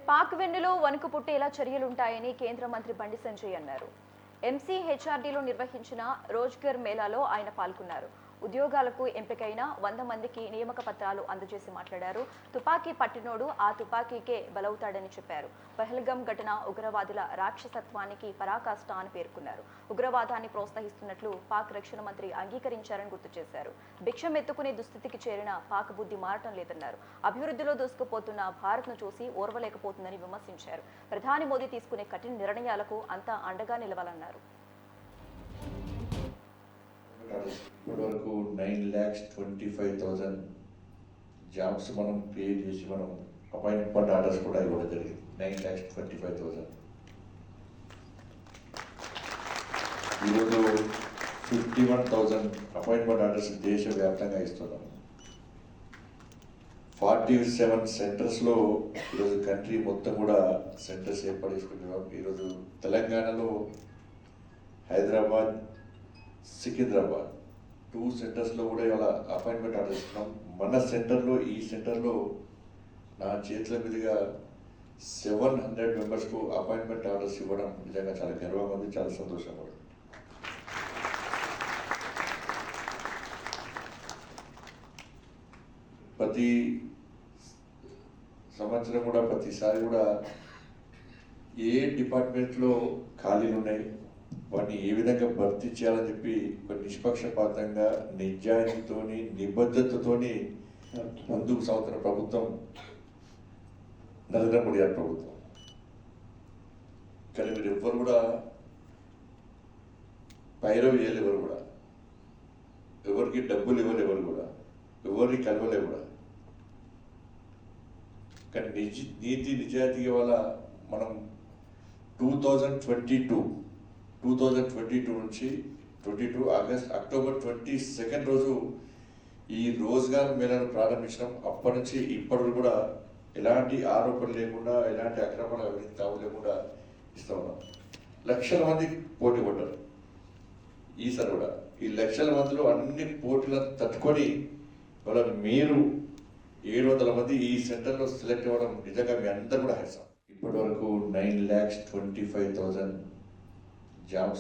పాక్ వెన్నులో వణుకు పుట్టేలా చర్యలుంటాయని కేంద్ర మంత్రి బండి సంజయ్ అన్నారు. ఎంసీహెచ్ఆర్డీలో నిర్వహించిన రోజ్గర్ మేళాలో ఆయన పాల్గొన్నారు. ఉద్యోగాలకు ఎంపికైన 100 మందికి నియామక పత్రాలు అందజేసి మాట్లాడారు. తుపాకీ పట్టినోడు ఆ తుపాకీకే బలవుతాడని చెప్పారు. పహల్గామ్ ఘటన ఉగ్రవాదుల రాక్షసత్వానికి పరాకాష్ట అని పేర్కొన్నారు. ఉగ్రవాదాన్ని ప్రోత్సహిస్తున్నట్లు పాక్ రక్షణ మంత్రి అంగీకరించారని గుర్తు చేశారు. భిక్షం ఎత్తుకునే దుస్థితికి చేరిన పాక్ బుద్ధి మారటం లేదన్నారు. అభివృద్ధిలో దూసుకుపోతున్న భారత్ను చూసి ఓర్వలేకపోతుందని విమర్శించారు. ప్రధాని మోదీ తీసుకునే కఠిన నిర్ణయాలకు అంతా అండగా నిలవాలన్నారు. ఇప్పటి వరకు 9,25,000 జాబ్స్ మనం క్రియేట్ చేసి మనం అపాయింట్మెంట్ ఆర్డర్స్ కూడా ఇవ్వడం జరిగింది. 9,25,000. ఈరోజు 51,000 అపాయింట్మెంట్ ఆర్డర్స్ దేశవ్యాప్తంగా ఇస్తున్నాం. 47 సెంటర్స్లో ఈరోజు కంట్రీ మొత్తం కూడా సెంటర్స్ ఏర్పడేసుకుంటున్నాం. ఈరోజు తెలంగాణలో హైదరాబాద్, సికింద్రాబాద్ 2 సెంటర్స్లో కూడా ఇవాళ అపాయింట్మెంట్ ఆర్డర్ ఇస్తున్నాం. మన సెంటర్లో ఈ సెంటర్లో నా చేతుల మీదుగా 700 మెంబర్స్కు అపాయింట్మెంట్ ఆర్డర్స్ ఇవ్వడం నిజంగా చాలా గర్వంగా ఉంది, చాలా సంతోషంగా ఉంది. ప్రతి సంవత్సరం కూడా ప్రతిసారి కూడా ఏ డిపార్ట్మెంట్లో ఖాళీలు ఉన్నాయి, వాటిని ఏ విధంగా భర్తీ చేయాలని చెప్పి ఒక నిష్పక్షపాతంగా నిజాయితీతోని నిబద్ధతతోని ముందుకు సాగుతున్న ప్రభుత్వం నరేంద్ర మోడీ గారి ప్రభుత్వం. కానీ మీరు ఎవ్వరు కూడా పైరవి చేయలేదు, ఎవరు కూడా ఎవరికి డబ్బులు ఇవ్వలేదు, ఎవరు కూడా ఎవరిని కలవలే కూడా. కానీ నీతి నిజాయితీ వల్ల మనం 2022 నుంచి 22 అక్టోబర్ 22 రోజు ఈ రోజ్గార్ మేళాను ప్రారంభించడం. అప్పటి నుంచి ఇప్పటి కూడా ఎలాంటి ఆరోపణలు లేకుండా, ఎలాంటి అక్రమాల అవినీతి తావు లేకుండా ఇస్తా ఉన్నాం. లక్షల మంది పోటీ పడ్డారు ఈసారి కూడా. ఈ లక్షల మందిలో అన్ని పోటీలను తట్టుకొని ఇవాళ మీరు 700 మంది ఈ సెంటర్లో సెలెక్ట్ అవ్వడం నిజంగా మీ అందరూ కూడా హర్షం. ఇప్పటి వరకు 9,25,000 జాబ్స్